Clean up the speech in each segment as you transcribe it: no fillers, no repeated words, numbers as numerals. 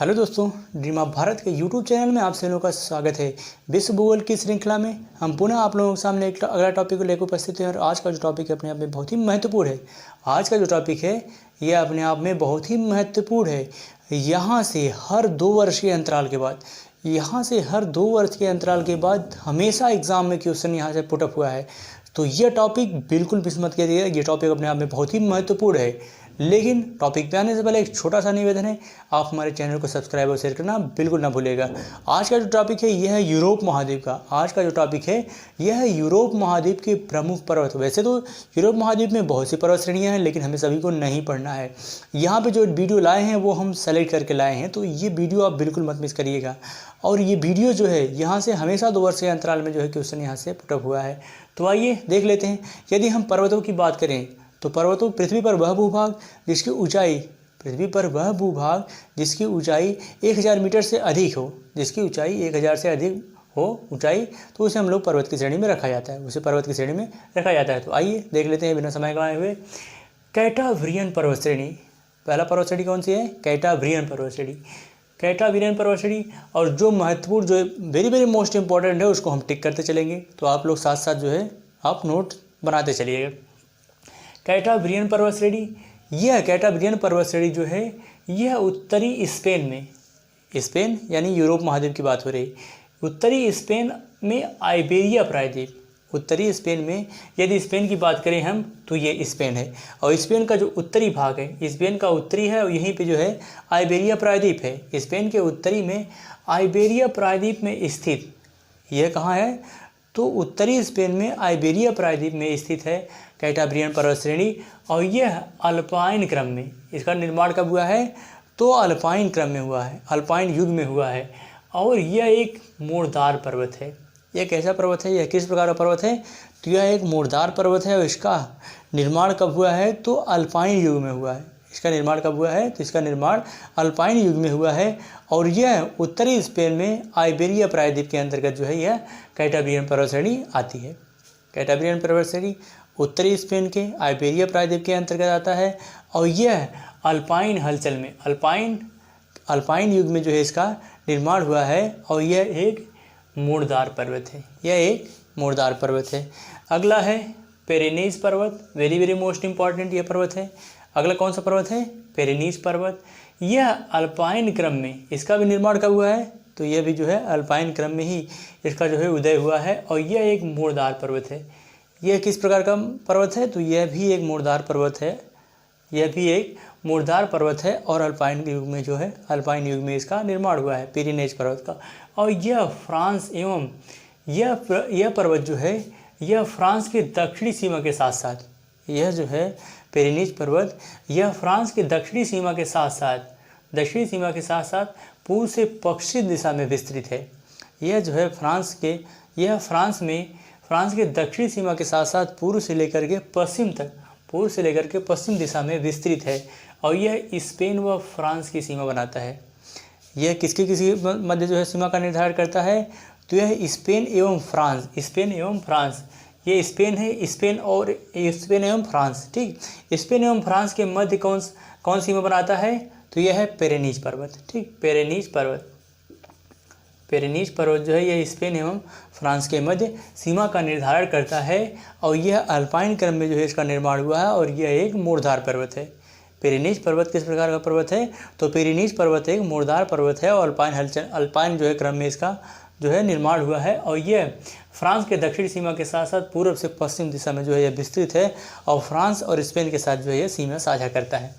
Hello दोस्तों, dream of Bharat के YouTube channel में आप सभी लोगों का स्वागत है। विश्व भूगोल की श्रृंखला में हम पुनः आप लोगों के सामने एक अगला टॉपिक को लेकर उपस्थित हैं और आज का जो टॉपिक है अपने आप में बहुत ही महत्वपूर्ण है। आज का जो टॉपिक है यह अपने आप में बहुत ही महत्वपूर्ण है। यहाँ से हर 2 वर्ष के अंतराल के बाद हमेशा एग्जाम में क्वेश्चन यहाँ से पुटअप हुआ है। तो यह टॉपिक बिल्कुल मिस मत कीजिएगा, ये टॉपिक अपने आप में बहुत ही महत्वपूर्ण है। लेकिन टॉपिक पे आने से पहले एक छोटा सा निवेदन है, आप हमारे चैनल को सब्सक्राइब और शेयर करना बिल्कुल ना भूलिएगा। आज का जो टॉपिक है यह है यूरोप महाद्वीप का। आज का जो टॉपिक है यह है यूरोप महाद्वीप के प्रमुख पर्वत। वैसे तो यूरोप महाद्वीप में बहुत सी पर्वत श्रेणियाँ हैं, लेकिन हमें सभी को नहीं पढ़ना है। यहाँ पे जो वीडियो लाए हैं वो हम सेलेक्ट करके लाए हैं, तो ये वीडियो आप बिल्कुल मत मिस करिएगा। और ये वीडियो जो है यहाँ से हमेशा 2 वर्ष के अंतराल में जो है क्वेश्चन यहाँ से पुटअप हुआ है। तो आइए देख लेते हैं। यदि हम पर्वतों की बात करें तो पृथ्वी पर वह भूभाग जिसकी ऊंचाई 1000 मीटर से अधिक हो, जिसकी ऊंचाई 1000 से अधिक हो ऊंचाई, तो उसे हम लोग पर्वत की श्रेणी में रखा जाता है। तो आइए देख लेते हैं बिना समय गंवाए हुए। कैटावरियन पर्वत श्रेणी, पहला पर्वत श्रेणी कौन सी है? कैटावरियन पर्वत श्रेणी। और जो महत्वपूर्ण, जो वेरी वेरी मोस्ट इंपॉर्टेंट है उसको हम टिक करते चलेंगे, तो आप लोग साथ साथ जो है आप नोट बनाते चलिएगा। कैटावरियन पर्वत श्रेणी जो है यह उत्तरी स्पेन यानी यूरोप महाद्वीप की बात हो रही। उत्तरी स्पेन में आइबेरिया प्रायद्वीप, उत्तरी स्पेन में यदि स्पेन की बात करें हम तो ये स्पेन है। और स्पेन का जो उत्तरी भाग है, स्पेन का उत्तरी है और यहीं पे जो है आइबेरिया प्रायद्वीप है। स्पेन के उत्तरी में आइबेरिया प्रायद्वीप में स्थित, यह कहाँ है? तो उत्तरी स्पेन में आइबेरिया प्रायद्वीप में स्थित है कैटावरियन पर्वत श्रेणी। और यह अल्पाइन क्रम में, इसका निर्माण कब हुआ है? तो अल्पाइन क्रम में हुआ है, अल्पाइन युग में हुआ है। और यह एक मोड़दार पर्वत है। यह कैसा पर्वत है? यह किस प्रकार का पर्वत है? तो यह एक मोड़दार पर्वत है और इसका निर्माण कब हुआ है? तो अल्पाइन युग में हुआ है। इसका निर्माण कब हुआ है? तो इसका निर्माण अल्पाइन युग में हुआ है। और यह उत्तरी स्पेन में आइबेरिया प्रायद्वीप के अंतर्गत जो है यह कैटावरियन पर्वत श्रेणी आती है। कैटावरियन पर्वत श्रेणी उत्तरी स्पेन के आइबेरिया प्रायद्वीप के अंतर्गत आता है। और यह अल्पाइन हलचल में, अल्पाइन युग में जो है इसका निर्माण हुआ है। और यह एक मोड़दार पर्वत है। अगला है पेरेनीज पर्वत, वेरी वेरी मोस्ट इंपॉर्टेंट यह पर्वत है। अगला कौन सा पर्वत है? पेरेनीज पर्वत। यह अल्पाइन क्रम में, इसका भी निर्माण कब हुआ है? तो यह भी जो है अल्पाइन क्रम में ही इसका जो है उदय हुआ है। और यह एक मोड़दार पर्वत है। यह किस प्रकार का पर्वत है? तो यह भी एक मोड़दार पर्वत है। और अल्पाइन युग में जो है, अल्पाइन युग में इसका निर्माण हुआ है पेरिनेज पर्वत का। और यह फ्रांस एवं यह पर्वत जो है यह फ्रांस के दक्षिणी सीमा के साथ साथ, यह जो है पेरिनीज पर्वत, यह फ्रांस के दक्षिणी सीमा के साथ साथ पूर्व से पश्चिम दिशा में विस्तृत है। यह जो है फ्रांस के दक्षिणी सीमा के साथ साथ पूर्व से लेकर के पश्चिम दिशा में विस्तृत है। और यह स्पेन व फ्रांस की सीमा बनाता है। यह किसकी मध्य जो है सीमा का निर्धारण करता है? तो यह स्पेन एवं फ्रांस, ये स्पेन है, स्पेन एवं फ्रांस, ठीक। स्पेन एवं फ्रांस के मध्य कौन सीमा बनाता है? तो यह है पेरेनीज पर्वत, ठीक। पेरेनीज पर्वत जो है यह स्पेन एवं फ्रांस के मध्य सीमा का निर्धारण करता है। और यह अल्पाइन क्रम में जो है इसका निर्माण हुआ है। और यह एक मोड़दार पर्वत है। पेरिनीज पर्वत किस प्रकार का पर्वत है? तो पेरिनीज पर्वत एक मोड़दार पर्वत है और अल्पाइन जो है क्रम में इसका जो है निर्माण हुआ है। और यह फ्रांस के दक्षिणी सीमा के साथ साथ पूर्व से पश्चिम दिशा में जो है यह विस्तृत है। और फ्रांस और स्पेन के साथ जो है यह सीमा साझा करता है।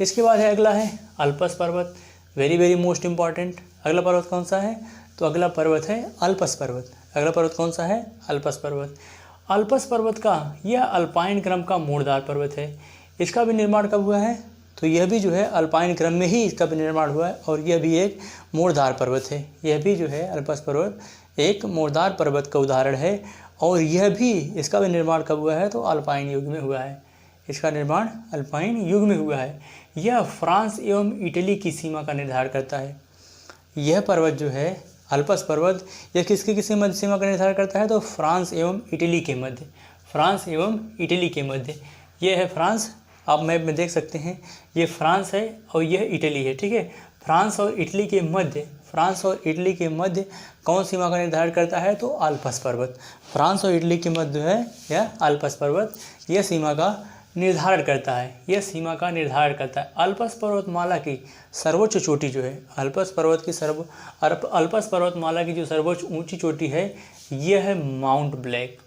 इसके बाद है अगला है अल्पस पर्वत, वेरी वेरी मोस्ट इंपॉर्टेंट। अगला पर्वत कौन सा है? तो अगला पर्वत है अल्पस पर्वत। अगला पर्वत कौन सा है? अल्पस पर्वत। अल्पस पर्वत का यह अल्पाइन क्रम का मोड़दार पर्वत है। इसका भी निर्माण कब हुआ है? तो यह भी जो है अल्पाइन क्रम में ही इसका भी निर्माण हुआ है। और यह भी एक मोड़दार पर्वत है। यह भी जो है अल्पस पर्वत एक मोड़दार पर्वत का उदाहरण है। और यह भी, इसका भी निर्माण कब हुआ है? तो अल्पाइन युग में हुआ है। इसका निर्माण अल्पाइन युग में हुआ है। यह फ्रांस एवं इटली की सीमा का निर्धारण करता है। यह पर्वत जो है अल्पस पर्वत, यह किसकी मध्य सीमा का निर्धारण करता है? तो फ्रांस एवं इटली के मध्य। यह है फ्रांस, आप मैप में देख सकते हैं, ये फ्रांस है और यह इटली है, ठीक है। फ्रांस और इटली के मध्य कौन सीमा का निर्धारण करता है? तो आल्प्स पर्वत। फ्रांस और इटली के मध्य है यह आल्प्स पर्वत यह सीमा का निर्धारण करता है, यह सीमा का निर्धारण करता है। अल्प्स पर्वतमाला की सर्वोच्च चोटी जो है, अल्प्स पर्वतमाला की जो सर्वोच्च ऊंची चोटी है यह है माउंट ब्लैक।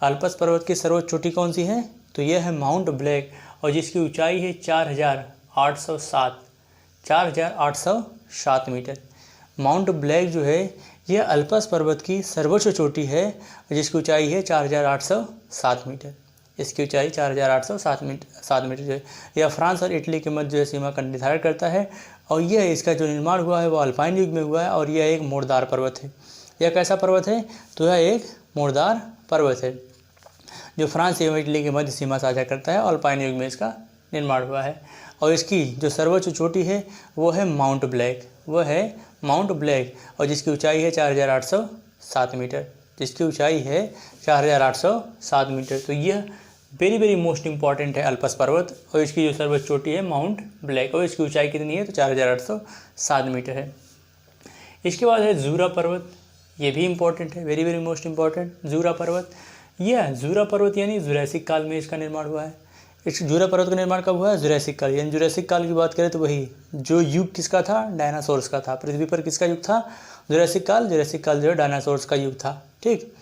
अल्प्स पर्वत की सर्वोच्च चोटी कौन सी है? तो यह है माउंट ब्लैक, और जिसकी ऊंचाई है 4,807 मीटर। माउंट ब्लैक जो है यह अल्प्स पर्वत की सर्वोच्च चोटी है, जिसकी ऊंचाई है 4,807 मीटर। इसकी ऊंचाई 4,807 मीटर जो है यह फ्रांस और इटली के मध्य जो है सीमा का निर्धारण करता है। और यह इसका जो निर्माण हुआ है वो अल्पाइन युग में हुआ है, और यह एक मोड़दार पर्वत है। यह कैसा पर्वत है? तो यह एक मोड़दार पर्वत है जो फ्रांस एवं इटली के मध्य सीमा साझा करता है, और अल्पाइन युग में इसका निर्माण हुआ है। और इसकी जो सर्वोच्च चोटी है वो है माउंट ब्लैक, और जिसकी ऊंचाई है 4,807 मीटर, जिसकी ऊंचाई है 4,807 मीटर। तो यह वेरी मोस्ट इंपॉर्टेंट है अल्प्स पर्वत, और इसकी जो सर्वोच्च चोटी है माउंट ब्लैक, और इसकी ऊंचाई कितनी है? तो 4,807 मीटर है। इसके बाद है जूरा पर्वत, ये भी इंपॉर्टेंट है, वेरी मोस्ट इंपॉर्टेंट। जूरा पर्वत यानी जुरैसिक काल में इसका निर्माण हुआ है। इस जूरा पर्वत का निर्माण कब हुआ है? जुरैसिक काल, यानी जुरैसिक काल की बात करें तो वही जो युग किसका था? डायनासोर्स का था। पृथ्वी पर किसका युग था? जुरैसिक काल जो है डायनासोर्स का युग था। ठीक,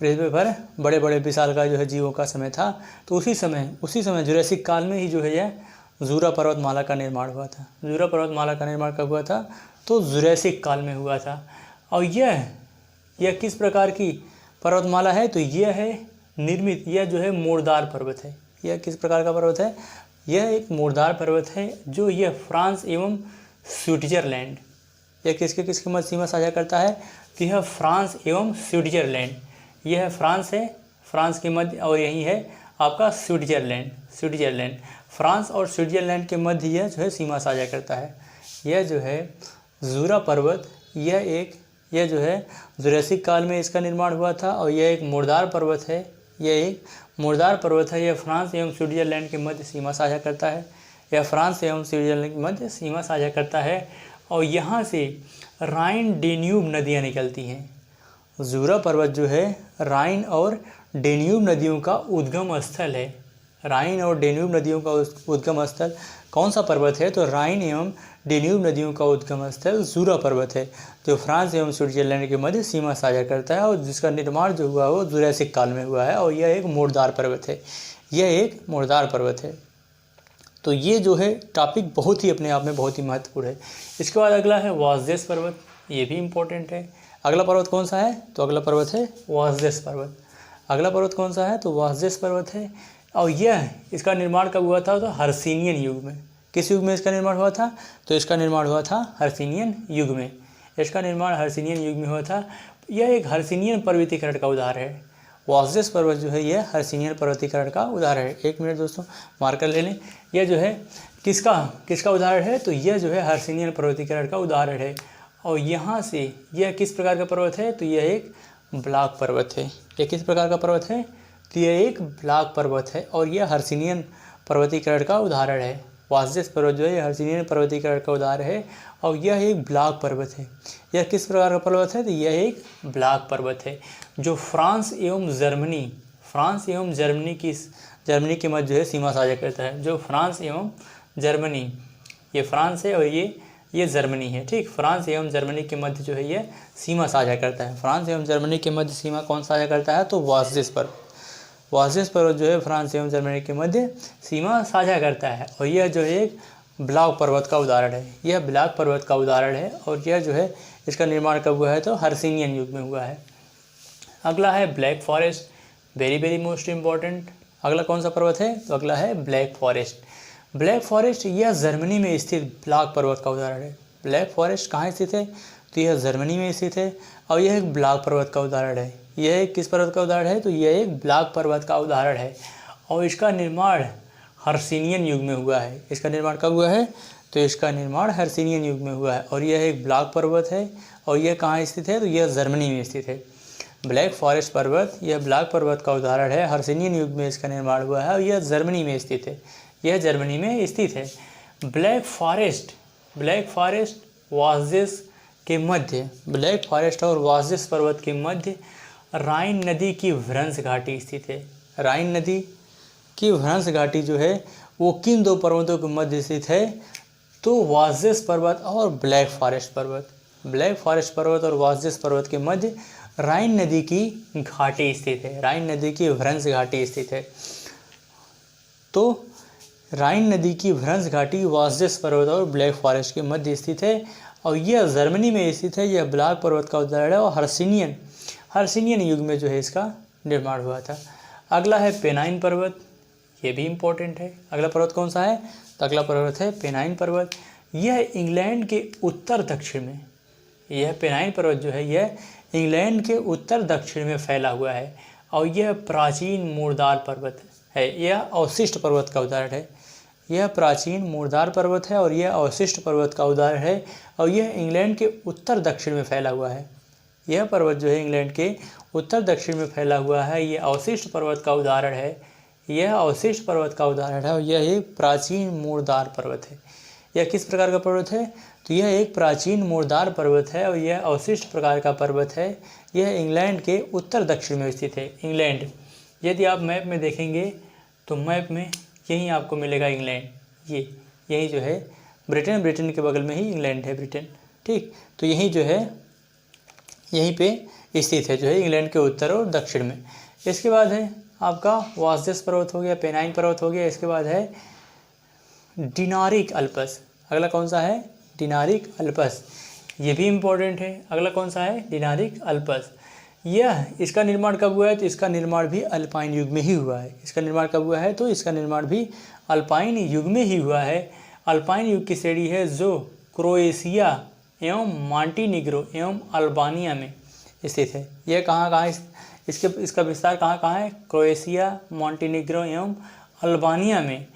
पृथ्वी पर बड़े बड़े विशाल का जो है जीवों का समय था। तो उसी समय जुरैसिक काल में ही जो है यह जूरा पर्वतमाला का निर्माण हुआ था। जूरा पर्वतमाला का निर्माण कब हुआ था? तो जुरैसिक काल में हुआ था। और यह किस प्रकार की पर्वतमाला है? तो यह है निर्मित, यह जो है मोड़दार पर्वत है। यह किस प्रकार का पर्वत है? यह एक मोड़दार पर्वत है जो यह फ्रांस एवं स्विट्जरलैंड, यह किसके मध्य सीमा साझा करता है? तो यह फ्रांस एवं स्विट्जरलैंड, यह फ्रांस है, फ्रांस के मध्य, और यही है आपका स्विट्जरलैंड। फ्रांस और स्विट्जरलैंड के मध्य यह जो है सीमा साझा करता है। यह जो है जूरा पर्वत, यह जो है जुरैसिक काल में इसका निर्माण हुआ था, और यह एक मोड़दार पर्वत है। यह फ्रांस एवं स्विट्जरलैंड के मध्य सीमा साझा करता है। और यहाँ से राइन डेन्यूब नदियाँ निकलती हैं। जूरा पर्वत जो है राइन और डेन्यूब नदियों का उद्गम स्थल है। राइन और डेन्यूब नदियों का उद्गम स्थल कौन सा पर्वत है? तो राइन एवं डेन्यूब नदियों का उद्गम स्थल जूरा पर्वत है, जो फ्रांस एवं स्विट्जरलैंड के मध्य सीमा साझा करता है, और जिसका निर्माण जो हुआ वो जुरैसिक काल में हुआ है। और यह एक मोड़दार पर्वत है। तो ये जो है टॉपिक बहुत ही अपने आप में बहुत ही महत्वपूर्ण है। इसके बाद अगला है वासदेस पर्वत, ये भी इम्पोर्टेंट है। अगला पर्वत कौन सा है? तो अगला पर्वत है वासदेस पर्वत। अगला पर्वत कौन सा है? तो वासदेस पर्वत है। और यह इसका निर्माण कब हुआ था? तो हर्सिनियन युग में। किस युग में इसका निर्माण हुआ था? तो इसका निर्माण हुआ था हर्सिनियन युग में। इसका निर्माण हर्सिनियन युग में हुआ था। यह एक हर्सिनियन पर्वतीकरण का उदाहरण है। वासदेस पर्वत जो है यह हर्सिनियन पर्वतीकरण का उदाहरण है। एक मिनट दोस्तों, मार्कर ले लें। यह जो है किसका उदाहरण है? तो यह जो है हर्सिनियन पर्वतीकरण का उदाहरण है। और यहाँ से यह किस प्रकार का पर्वत है? तो यह एक ब्लॉक पर्वत है। यह किस प्रकार का पर्वत है? तो यह एक ब्लॉक पर्वत है, और यह हर्सिनियन पर्वतीकरण का उदाहरण है। वासदेस पर्वत जो है यह हर्सिनियन पर्वतीकरण का उदाहरण है, और यह एक ब्लॉक पर्वत है। यह किस प्रकार का पर्वत है? तो यह एक ब्लॉक पर्वत है जो फ्रांस एवं जर्मनी के मध्य जो है सीमा साझा करता है। जो फ्रांस एवं जर्मनी, ये फ्रांस है और ये जर्मनी है। ठीक, फ्रांस एवं जर्मनी के मध्य जो है ये सीमा साझा करता है। फ्रांस एवं जर्मनी के मध्य सीमा कौन साझा करता है? तो वासदेस पर्वत जो है फ्रांस एवं जर्मनी के मध्य सीमा साझा करता है, और यह जो है एक ब्लॉक पर्वत का उदाहरण है। यह ब्लॉक पर्वत का उदाहरण है, और यह जो है इसका निर्माण कब हुआ है? तो हर्सिनियन युग में हुआ है। अगला है black forest, very most important. अगला कौन सा पर्वत है? तो अगला है ब्लैक फॉरेस्ट यह जर्मनी में स्थित ब्लॉक पर्वत का उदाहरण है। ब्लैक फॉरेस्ट कहाँ स्थित है? तो यह जर्मनी में स्थित है, और यह एक ब्लॉक पर्वत का उदाहरण है। यह एक किस पर्वत का उदाहरण है? तो यह एक ब्लॉक पर्वत का उदाहरण है, और इसका निर्माण हर्सिनियन युग में हुआ है। इसका निर्माण कब हुआ है? तो इसका निर्माण हर्सिनियन युग में हुआ है, और यह एक ब्लॉक पर्वत है, और यह कहाँ स्थित है? तो यह जर्मनी में स्थित है। ब्लैक फॉरेस्ट पर्वत यह ब्लॉक पर्वत का उदाहरण है। हर्सिनियन युग में इसका निर्माण हुआ है, और यह जर्मनी में स्थित है। Black forest black forest vases के मध्य, ब्लैक फॉरेस्ट और वाजेस पर्वत के मध्य राइन नदी की भ्रंश घाटी स्थित है। राइन नदी की भ्रंश घाटी जो है वो किन दो पर्वतों के मध्य स्थित है? तो वाजेस पर्वत और ब्लैक फॉरेस्ट पर्वत। ब्लैक फॉरेस्ट पर्वत और वाजेस पर्वत के मध्य राइन नदी की घाटी स्थित है, राइन नदी की भ्रंश घाटी स्थित है। तो राइन नदी की भ्रंश घाटी वाजेस पर्वत और ब्लैक फॉरेस्ट के मध्य स्थित है और यह जर्मनी में स्थित है। यह ब्लैक पर्वत का उदाहरण है और हर्सिनियन युग में जो है इसका निर्माण हुआ था। अगला है पेनाइन पर्वत, ये भी इम्पोर्टेंट है। अगला पर्वत कौन सा है? तो अगला पर्वत है पेनाइन पर्वत। यह इंग्लैंड के उत्तर दक्षिण में, यह पेनाइन पर्वत जो है यह इंग्लैंड के उत्तर दक्षिण में फैला हुआ है और यह प्राचीन मुर्दार पर्वत है। यह अवशिष्ट पर्वत का उदाहरण है। यह प्राचीन मुर्दार पर्वत है और यह अवशिष्ट पर्वत का उदाहरण है और यह इंग्लैंड के उत्तर दक्षिण में फैला हुआ है। यह पर्वत जो है इंग्लैंड के उत्तर दक्षिण में फैला हुआ है। यह अवशिष्ट पर्वत का उदाहरण है। यह अवशिष्ट पर्वत का उदाहरण है और यह एक प्राचीन मुर्दार पर्वत है। यह किस प्रकार का पर्वत है? तो यह एक प्राचीन मुर्दार पर्वत है और यह अवशिष्ट प्रकार का पर्वत है। यह इंग्लैंड के उत्तर दक्षिण में स्थित है। इंग्लैंड, यदि आप मैप में देखेंगे तो मैप में यहीं आपको मिलेगा इंग्लैंड। ये यही जो है ब्रिटेन के बगल में ही इंग्लैंड है, ब्रिटेन, ठीक। तो यही जो है यहीं पे स्थित है जो है इंग्लैंड के उत्तर और दक्षिण में। इसके बाद है आपका वाजेस पर्वत हो गया, पेनाइन पर्वत हो गया। इसके बाद है डिनारिक अल्पस। अगला कौन सा है? डिनारिक अल्पस, ये भी इम्पोर्टेंट है। अगला कौन सा है? डिनारिक अल्पस। यह इसका निर्माण कब हुआ है? तो इसका निर्माण भी अल्पाइन युग में ही हुआ है। इसका निर्माण कब हुआ है? तो इसका निर्माण भी अल्पाइन युग में ही हुआ है। अल्पाइन युग की श्रेणी है जो क्रोएशिया एवं मॉन्टेनिग्रो एवं अल्बानिया में स्थित है। यह कहाँ इसका विस्तार कहाँ है? क्रोएशिया, मॉन्टेनिग्रो एवं अल्बानिया में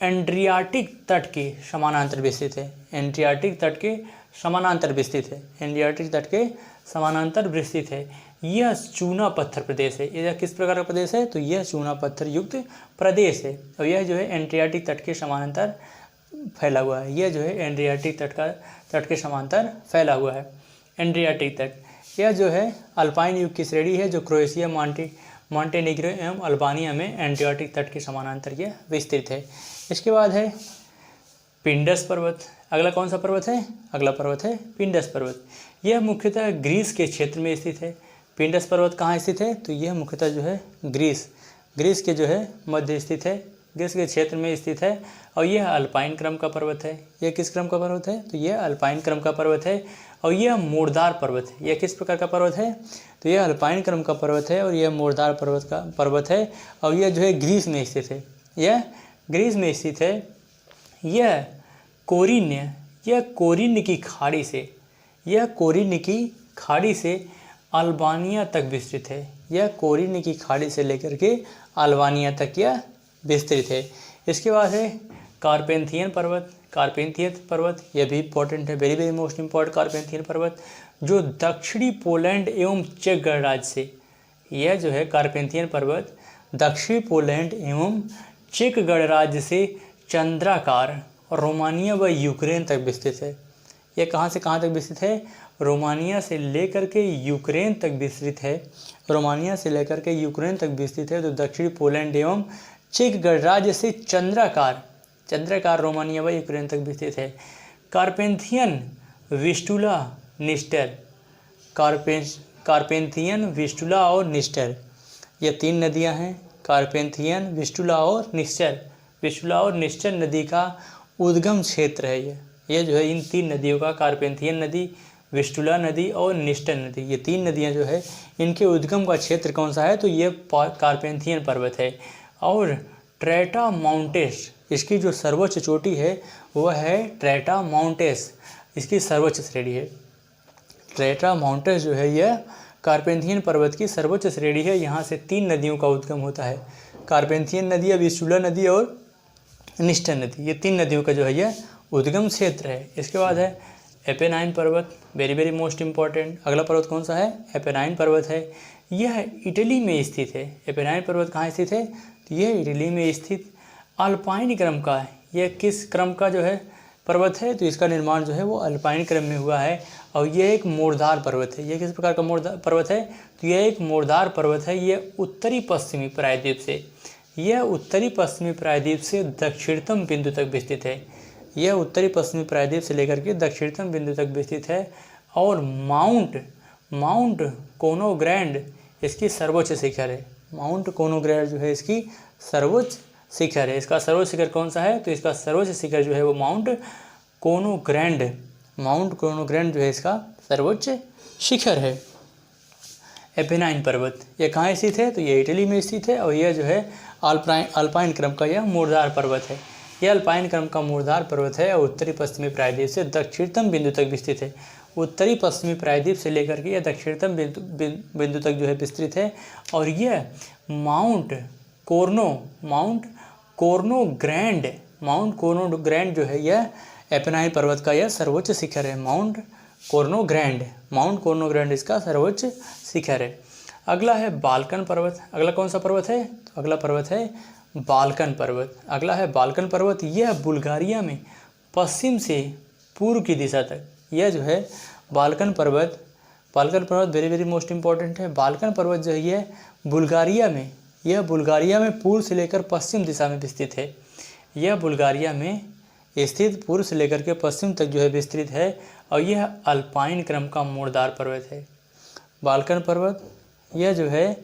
एड्रियाटिक तट के समानांतर विस्तृत है। एड्रियाटिक तट के समानांतर विस्तृत है। एड्रियाटिक तट के समानांतर विस्तृत है। यह चूना पत्थर प्रदेश है। यह किस प्रकार का प्रदेश है? तो यह चूना पत्थर युक्त प्रदेश है और यह जो है एड्रियाटिक तट के समानांतर फैला हुआ है। यह जो है एड्रियाटिक तट के समांतर फैला हुआ है। एड्रियाटिक तट यह जो है अल्पाइन युग की श्रेणी है जो क्रोएशिया, मॉन्टेनिग्रो एवं अल्बानिया में एड्रियाटिक तट के समानांतर यह विस्तृत है। इसके बाद है पिंडस पर्वत। अगला कौन सा पर्वत है? अगला पर्वत है पिंडस पर्वत। यह मुख्यतः ग्रीस के क्षेत्र में स्थित है। पिंडस पर्वत कहाँ स्थित है? तो यह मुख्यतः जो है ग्रीस के जो है मध्य स्थित है, ग्रीस के क्षेत्र में स्थित है और यह अल्पाइन क्रम का पर्वत है। यह किस क्रम का पर्वत है? तो यह अल्पाइन क्रम का पर्वत है और यह मुर्दार पर्वत है। यह किस प्रकार का पर्वत है? तो यह अल्पाइन क्रम का पर्वत है और यह मुर्दार पर्वत है और यह जो है ग्रीस में स्थित है। यह ग्रीस में स्थित है। यह कोरिन्य की खाड़ी से अल्बानिया तक विस्तृत है। यह कोरिन्य की खाड़ी से लेकर के अल्बानिया तक यह विस्तृत है। इसके बाद है कार्पेंथियन पर्वत। यह भी इंपॉर्टेंट है, वेरी वेरी मोस्ट इम्पॉर्टेंट। कार्पेंथियन पर्वत जो दक्षिणी पोलैंड एवं चेक गणराज्य से, यह जो है कार्पेंथियन पर्वत दक्षिणी पोलैंड एवं चेक गणराज्य से चंद्राकार रोमानिया व यूक्रेन तक विस्तृत है। यह कहाँ से कहाँ तक विस्तृत है? रोमानिया से लेकर के यूक्रेन तक विस्तृत है। रोमानिया से लेकर के यूक्रेन तक विस्तृत है। तो दक्षिणी पोलैंड एवं चेक गणराज्य से चंद्राकार रोमानिया व यूक्रेन तक विस्तृत है। कार्पेंथियन विस्टुला और निस्टर, ये तीन नदियां हैं। कार्पेंथियन, विस्टुला और निस्टर नदी का उद्गम क्षेत्र है। ये जो है इन तीन नदियों का, कार्पेंथियन नदी, विस्टुला नदी और निस्टर नदी, ये तीन नदियां जो है इनके उद्गम का क्षेत्र कौन सा है? तो ये कार्पेंथियन पर्वत है। और ट्रेटा माउंटेस, इसकी जो सर्वोच्च चोटी है वह है ट्रेटा माउंटेस, इसकी सर्वोच्च श्रेणी है। ट्रेटा माउंटेस जो है यह कार्पेंथियन पर्वत की सर्वोच्च श्रेणी है। यहाँ से तीन नदियों का उद्गम होता है, कार्पेंथियन नदी, विस्टुला नदी और निस्टर नदी, ये तीन नदियों का जो है यह उद्गम क्षेत्र है। इसके बाद है एपेनाइन पर्वत, वेरी वेरी मोस्ट इम्पॉर्टेंट। अगला पर्वत कौन सा है? एपेनाइन पर्वत है। यह इटली में स्थित है। एपेनाइन पर्वत कहाँ स्थित है? तो यह इटली में स्थित अल्पाइन क्रम का है। यह किस क्रम का जो है? पर्वत है तो इसका निर्माण जो है वो अल्पाइन क्रम में हुआ है और यह एक मोड़दार पर्वत है। यह किस प्रकार का मोड़दार पर्वत है? तो यह एक मोड़दार पर्वत है। यह उत्तरी पश्चिमी प्रायद्वीप से दक्षिणतम बिंदु तक विस्तृत है। यह उत्तरी पश्चिमी प्रायद्वीप से लेकर के दक्षिणतम बिंदु तक विस्तृत है और माउंट कोनोग्रैंड इसकी सर्वोच्च शिखर है। माउंट कोनोग्रैंड जो है इसकी सर्वोच्च शिखर है। इसका सर्वोच्च शिखर कौन सा है? तो इसका सर्वोच्च शिखर जो है वो माउंट कोनोग्रैंड जो है इसका सर्वोच्च शिखर है। एपेनाइन पर्वत यह कहाँ स्थित है? तो यह इटली में स्थित है और यह जो है अल्पाइन क्रम का यह मोड़दार पर्वत है। यह अल्पाइन क्रम का मोड़दार पर्वत है और उत्तरी पश्चिमी प्रायद्वीप से दक्षिणतम बिंदु तक विस्तृत है। उत्तरी पश्चिमी प्रायद्वीप से लेकर के यह दक्षिणतम बिंदु तक जो है विस्तृत है और यह माउंट कोर्नोग्रैंड जो है यह एपेनाइन पर्वत का यह सर्वोच्च शिखर है। माउंट कोर्नोग्रैंड इसका सर्वोच्च शिखर है। अगला है बाल्कन पर्वत। अगला कौन सा पर्वत है? तो अगला पर्वत है बाल्कन पर्वत। यह बुल्गारिया में पश्चिम से पूर्व की दिशा तक, यह जो है बाल्कन पर्वत वेरी वेरी मोस्ट इम्पॉर्टेंट है। बाल्कन पर्वत जो है यह बुल्गारिया में पूर्व से लेकर पश्चिम दिशा में विस्तृत है। यह बुल्गारिया में स्थित पूर्व से लेकर के पश्चिम तक जो है विस्तृत है और यह अल्पाइन क्रम का मोड़दार पर्वत है। बाल्कन पर्वत यह जो है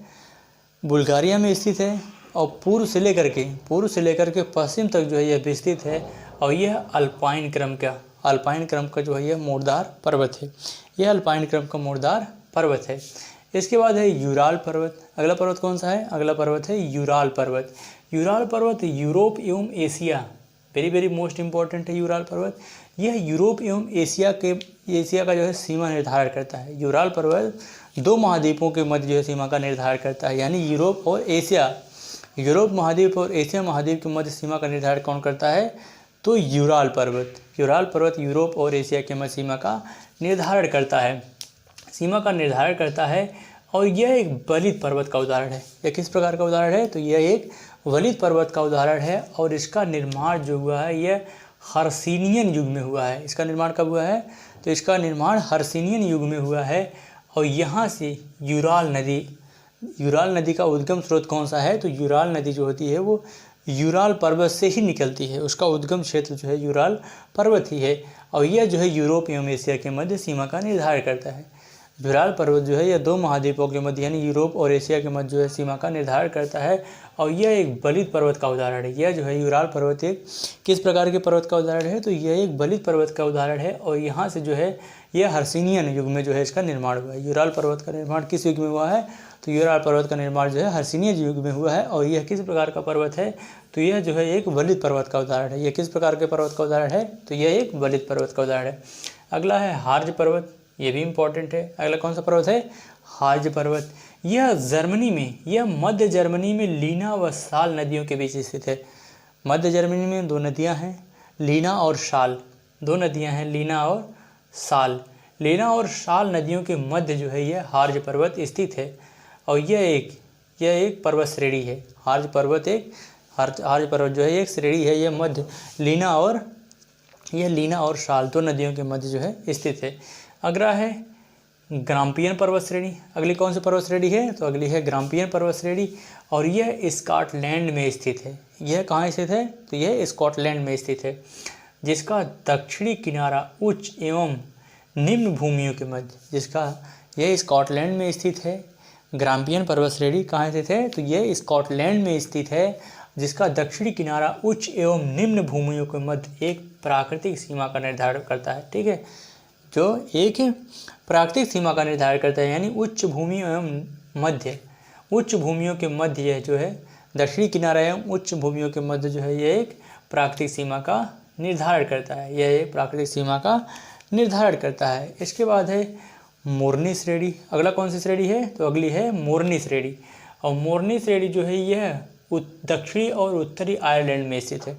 बुल्गारिया में स्थित है और पूर्व से लेकर के पश्चिम तक जो है यह विस्तृत है और यह अल्पाइन क्रम का जो है यह मोड़दार पर्वत है। यह अल्पाइन क्रम का मोड़दार पर्वत है। इसके बाद है यूराल पर्वत। अगला पर्वत कौन सा है? अगला पर्वत है यूराल पर्वत। यूराल पर्वत यूरोप एवं Asia, very very most important है यूराल पर्वत। यह यूरोप एवं एशिया का जो है सीमा निर्धारण करता है। यूराल पर्वत दो महाद्वीपों के मध्य जो है सीमा का निर्धारण करता है, यानी यूरोप महाद्वीप और एशिया महाद्वीप के मध्य सीमा का निर्धारण कौन करता है? तो यूराल पर्वत यूरोप और एशिया के मध्य सीमा का निर्धारण करता है और यह एक वलित पर्वत का उदाहरण है। यह किस प्रकार का उदाहरण है? तो यह एक वलित पर्वत का उदाहरण है और इसका निर्माण जो हुआ है यह हर्सिनियन युग में हुआ है। इसका निर्माण कब हुआ है? तो इसका निर्माण हर्सिनियन युग में हुआ है और यहाँ से यूराल नदी का उद्गम स्रोत कौन सा है? तो यूराल नदी जो होती है वो यूराल पर्वत से ही निकलती है। उसका उद्गम क्षेत्र जो है यूराल पर्वत ही है और यह जो है यूरोप एवं एशिया के मध्य सीमा का निर्धारण करता है। यूराल पर्वत जो है यह दो महाद्वीपों के मध्य यानी यूरोप और एशिया के मध्य जो है सीमा का निर्धारण करता है और यह एक वलित पर्वत का उदाहरण है। यह जो है यूराल पर्वत एक किस प्रकार के पर्वत का उदाहरण है? तो यह एक वलित पर्वत का उदाहरण है और यहाँ से जो है यह हर्सिनियन युग में जो है इसका निर्माण हुआ है। यूराल पर्वत का निर्माण किस युग में हुआ है? तो यूराल पर्वत का निर्माण जो है हर्सिनियन युग में हुआ है और यह किस प्रकार का पर्वत है? तो यह जो है एक वलित पर्वत का उदाहरण है। यह किस प्रकार के पर्वत का उदाहरण है? तो यह एक वलित पर्वत का उदाहरण है। अगला है हार्ज पर्वत। ये भी इम्पॉर्टेंट है। अगला कौन सा पर्वत है? हार्ज पर्वत। यह मध्य जर्मनी में लीना व साल नदियों के बीच स्थित है। मध्य जर्मनी में दो नदियां हैं, लीना और शाल। दो नदियां हैं, लीना और साल। लीना और शाल नदियों के मध्य जो है यह हार्ज पर्वत स्थित है और यह एक पर्वत श्रेणी है। हार्ज पर्वत जो है एक श्रेणी है। यह मध्य लीना और शाल दो नदियों के मध्य जो है स्थित है। अगला है ग्राम्पियन पर्वत श्रेणी। अगली कौन सी पर्वत श्रेणी है? तो अगली है ग्राम्पियन पर्वत श्रेणी और यह स्कॉटलैंड में स्थित है। यह कहाँ स्थित है? तो यह स्कॉटलैंड में स्थित है, जिसका दक्षिणी किनारा उच्च एवं निम्न भूमियों के मध्य यह स्कॉटलैंड में स्थित है। ग्राम्पियन पर्वत श्रेणी कहाँ स्थित है? तो यह स्कॉटलैंड में स्थित है, जिसका दक्षिणी किनारा उच्च एवं निम्न भूमियों के मध्य एक प्राकृतिक सीमा का निर्धारण करता है। ठीक है, जो एक प्राकृतिक सीमा का निर्धारण करता है, यानी उच्च भूमियों के मध्य यह जो है दक्षिणी किनारा एवं उच्च भूमियों के मध्य जो है यह एक प्राकृतिक सीमा का निर्धारण करता है। यह एक प्राकृतिक सीमा का निर्धारण करता है। इसके बाद है मोरनी श्रेणी। अगला कौन सी श्रेणी है? तो अगली है मोरनी श्रेणी और मोरनी श्रेणी जो है यह दक्षिणी और उत्तरी आयरलैंड में स्थित है।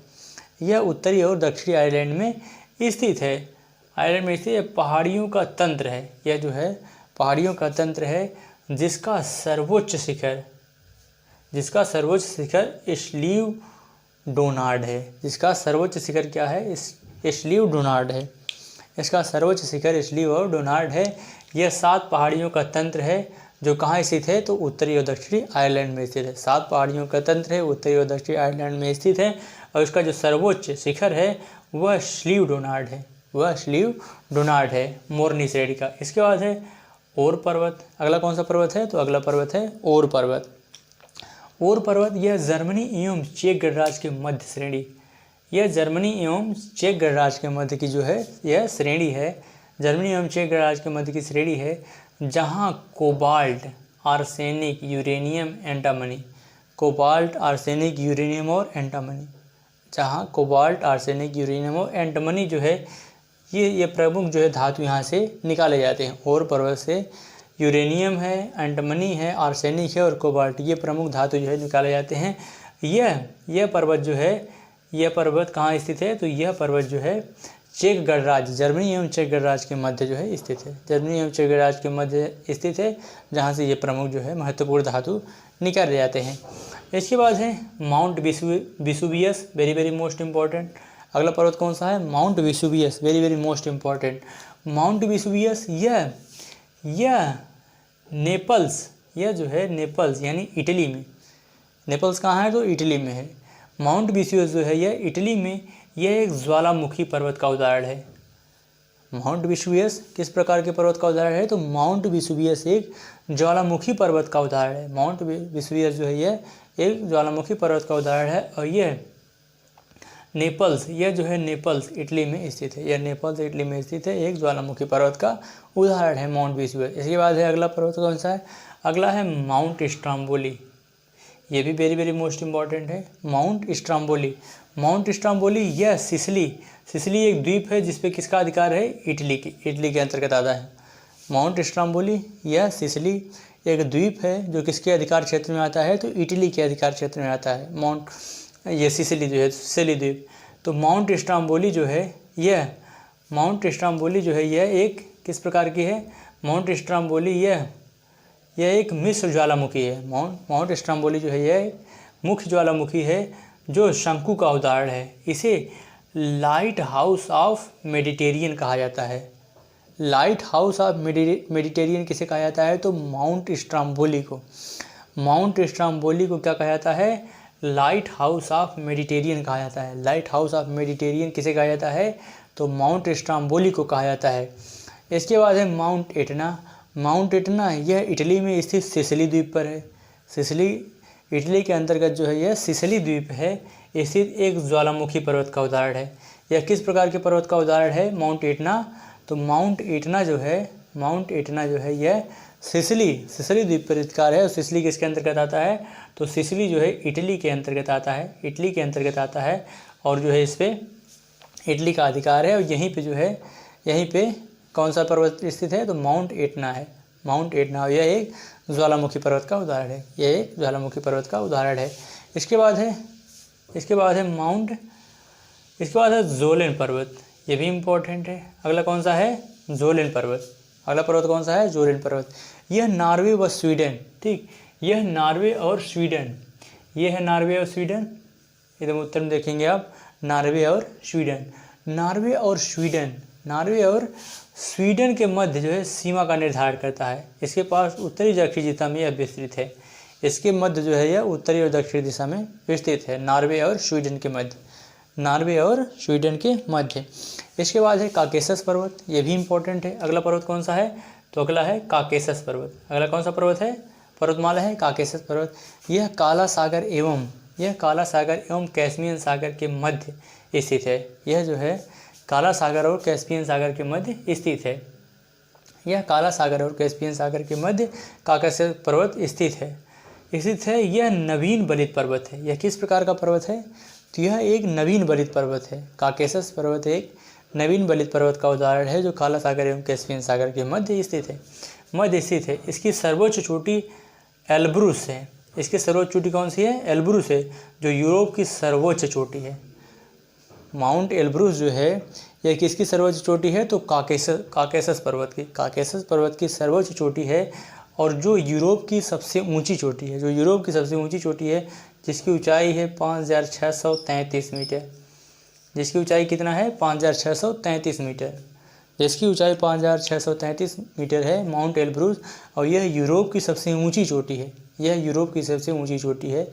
यह उत्तरी और दक्षिणी आयरलैंड में स्थित है। आयरलैंड में स्थित पहाड़ियों का तंत्र है। यह जो है पहाड़ियों का तंत्र है, जिसका सर्वोच्च शिखर स्लीव डोनार्ड है। जिसका सर्वोच्च शिखर क्या है? इस्लीव डोनार्ड है। इसका सर्वोच्च शिखर इस्लीव और डोनार्ड है। यह 7 पहाड़ियों का तंत्र है जो कहाँ स्थित है, तो उत्तरी और दक्षिणी आयरलैंड में स्थित है। 7 पहाड़ियों का तंत्र है, उत्तरी और दक्षिणी आयरलैंड में स्थित है और इसका जो सर्वोच्च शिखर है वह इस्लीव डोनार्ड है, वह इस्लीव डोनार्ड है मोरनी श्रेणी का। इसके बाद है ओर पर्वत। अगला कौन सा पर्वत है, तो अगला पर्वत है ओर पर्वत। ओर पर्वत यह जर्मनी एवं चेक गणराज्य के मध्य श्रेणी, यह जर्मनी एवं चेक गणराज्य के मध्य की जो है यह श्रेणी है, जर्मनी एवं चेक गणराज्य के मध्य की श्रेणी है, जहाँ cobalt, arsenic, uranium, antimony, cobalt, arsenic, uranium और एंटामनी, जहाँ कोबाल्ट, आर्सेनिक, यूरेनियम और एंटामनी जो है ये प्रमुख जो है धातु यहाँ से निकाले जाते हैं। और पर्वत से यूरेनियम है, एंटामनी है, आर्सेनिक है और कोबाल्ट, ये प्रमुख धातु जो है निकाले जाते हैं। यह पर्वत जो है, यह पर्वत कहाँ स्थित है, तो यह पर्वत जो है चेक गणराज्य, जर्मनी एवं चेक गणराज्य के मध्य जो है स्थित है, जर्मनी एवं चेक गणराज्य के मध्य स्थित है, जहाँ से ये प्रमुख जो है महत्वपूर्ण धातु निकाले जाते हैं। इसके बाद है mount Vesuvius, very very most important. अगला पर्वत कौन सा है, mount Vesuvius, very very most important. Mount Vesuvius यह नेपल्स, यह जो है नेपल्स यानी इटली में, नेपल्स कहाँ है, तो इटली में है। माउंट वेसुवियस जो है यह इटली में, यह एक ज्वालामुखी पर्वत का उदाहरण है। माउंट वेसुवियस किस प्रकार के पर्वत का उदाहरण है, तो माउंट वेसुवियस एक ज्वालामुखी पर्वत का उदाहरण है। माउंट वेसुवियस जो है यह एक ज्वालामुखी पर्वत का उदाहरण है और यह नेपल्स, यह जो है नेपल्स इटली में स्थित है, यह नेपल्स इटली में स्थित है, एक ज्वालामुखी पर्वत का उदाहरण है माउंट वेसुवियस। इसके बाद है अगला पर्वत कौन सा है, अगला है माउंट स्ट्राम्बोली, ये भी वेरी वेरी मोस्ट इम्पॉर्टेंट है। माउंट स्ट्राम्बोली, माउंट स्ट्राम्बोली यह सिसिली एक द्वीप है जिसपे किसका अधिकार है, इटली के अंतर्गत आता है। माउंट स्ट्राम्बोली यह सिसिली एक द्वीप है जो किसके अधिकार क्षेत्र में आता है, तो इटली के अधिकार क्षेत्र में आता है। माउंट ये सिसिली जो है सिसिली द्वीप, तो माउंट स्ट्राम्बोली जो है यह, माउंट स्ट्राम्बोली जो है यह एक किस प्रकार की है, माउंट स्ट्राम्बोली यह एक मिश्र ज्वालामुखी है। माउंट स्ट्राम्बोली जो है यह मुख्य ज्वालामुखी है जो शंकु का उदाहरण है। इसे लाइट हाउस ऑफ मेडिटेरियन कहा जाता है। लाइट हाउस ऑफ मेडिटेरियन किसे कहा जाता है, तो माउंट स्ट्राम्बोली को, माउंट स्ट्राम्बोली को क्या कहा जाता है, लाइट हाउस ऑफ मेडिटेरियन कहा जाता है। लाइट हाउस ऑफ मेडिटेरियन किसे कहा जाता है, तो माउंट स्ट्राम्बोली को कहा जाता है। इसके बाद है माउंट एटना। माउंट एटना यह इटली में स्थित सिसिली द्वीप पर है। सिसिली इटली के अंतर्गत जो है यह सिसिली द्वीप है स्थित एक ज्वालामुखी पर्वत का उदाहरण है। यह किस प्रकार के पर्वत का उदाहरण है, माउंट एटना, तो माउंट एटना जो है यह सिसिली द्वीप पर स्थित है। और सिसिली किसके अंतर्गत आता है, तो सिसिली जो है इटली के अंतर्गत आता है, इटली के अंतर्गत आता है और जो है इस पर इटली का अधिकार है। और यहीं पे जो है, यहीं पे कौन सा पर्वत स्थित है, तो माउंट एटना है। माउंट एटना यह एक ज्वालामुखी पर्वत का उदाहरण है, यह एक ज्वालामुखी पर्वत का उदाहरण है। इसके बाद है जोलेन पर्वत, ये भी इम्पोर्टेंट है। अगला कौन सा है, जोलेन पर्वत। अगला पर्वत कौन सा है, जोलेन पर्वत। यह नॉर्वे व स्वीडन, ठीक, यह नॉर्वे और स्वीडन, यह है नॉर्वे और स्वीडन, एकदम उत्तर में देखेंगे आप, नॉर्वे और स्वीडन। नॉर्वे और स्वीडन के मध्य जो है सीमा का निर्धारण करता है। इसके पास उत्तरी दक्षिणी दिशा में यह विस्तृत है। इसके मध्य जो है यह उत्तरी और दक्षिणी दिशा में विस्तृत है, नॉर्वे और स्वीडन के मध्य, नॉर्वे और स्वीडन के मध्य। इसके बाद है काकेशस पर्वत, ये भी इम्पोर्टेंट है। अगला पर्वत कौन सा है, तो अगला है काकेशस पर्वत। अगला कौन सा पर्वत है, पर्वतमाला है काकेशस पर्वत। यह काला सागर एवं कैस्पियन सागर के मध्य स्थित है। यह जो है काला सागर और कैस्पियन सागर के मध्य स्थित है। यह काला सागर और कैस्पियन सागर के मध्य काकेशस पर्वत स्थित है। यह नवीन बलित पर्वत है। यह किस प्रकार का पर्वत है, तो यह एक नवीन बलित पर्वत है। काकेशस पर्वत एक नवीन बलित पर्वत का उदाहरण है जो काला सागर एवं कैस्पियन सागर के मध्य स्थित है। इसकी सर्वोच्च चोटी एल्ब्रुस है। इसकी सर्वोच्च चोटी कौन सी है, एल्ब्रुस है, जो यूरोप की सर्वोच्च चोटी है। माउंट एल्ब्रुस जो है यह किसकी सर्वोच्च चोटी है, तो काकेशस पर्वत की सर्वोच्च चोटी है और जो यूरोप की सबसे ऊंची चोटी है, जिसकी ऊंचाई है 5633 मीटर। जिसकी ऊंचाई कितना है 5633 मीटर, जिसकी ऊंचाई 5633 मीटर है माउंट एलब्रूस। और यह यूरोप की सबसे ऊंची चोटी है, यह यूरोप की सबसे ऊंची चोटी है,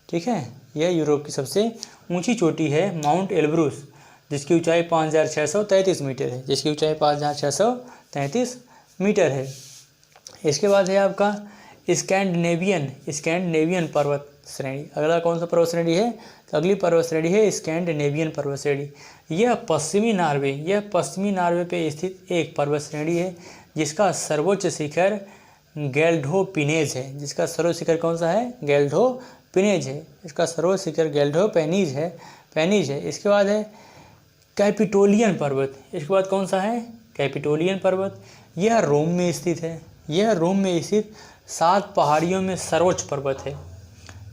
ठीक है। यह यूरोप की सबसे ऊंची चोटी है माउंट एलब्रूस, जिसकी ऊंचाई 5633 मीटर है, जिसकी ऊंचाई 5633 मीटर है। इसके बाद है आपका स्कैंडिनेवियन पर्वत श्रेणी। अगला कौन सा पर्वत श्रेणी है, तो अगली पर्वत श्रेणी है स्कैंडिनेवियन पर्वत श्रेणी। यह पश्चिमी नार्वे पे स्थित एक पर्वत श्रेणी है जिसका सर्वोच्च शिखर गेल्डोपिनेज है। जिसका सर्वोच्च शिखर कौन सा है, गेल्डोपिनेज है। इसका सर्वोच्च शिखर गेल्डोपेनीज है। इसके बाद है कैपिटोलियन पर्वत। इसके बाद कौन सा है, कैपिटोलियन पर्वत। यह रोम में स्थित है, यह रोम में स्थित 7 पहाड़ियों में सर्वोच्च पर्वत है।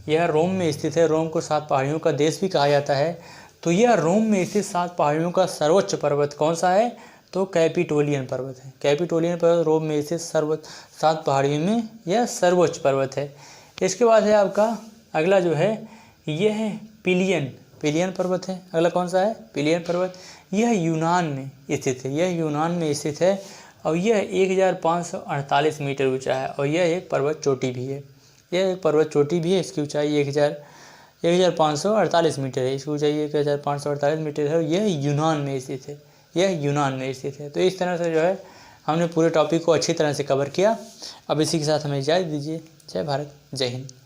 यह रोम में स्थित है, रोम को 7 पहाड़ियों का देश भी कहा जाता है। तो यह रोम में स्थित 7 पहाड़ियों का सर्वोच्च पर्वत कौन सा है, तो कैपिटोलियन पर्वत है। कैपिटोलियन पर्वत रोम में स्थित 7 पहाड़ियों में यह सर्वोच्च पर्वत है। इसके बाद है आपका अगला जो है यह है पिलियन पर्वत है। अगला कौन सा है, पिलियन पर्वत। यह यूनान में स्थित है और यह 1548 मीटर ऊंचा है और यह एक पर्वत चोटी भी है। इसकी ऊंचाई 1548 मीटर है, इसकी ऊंचाई 1548 मीटर है और यह यूनान में स्थित है। तो इस तरह से जो है हमने पूरे टॉपिक को अच्छी तरह से कवर किया। अब इसी के साथ हमें इजाज़त दीजिए। जय भारत, जय हिंद।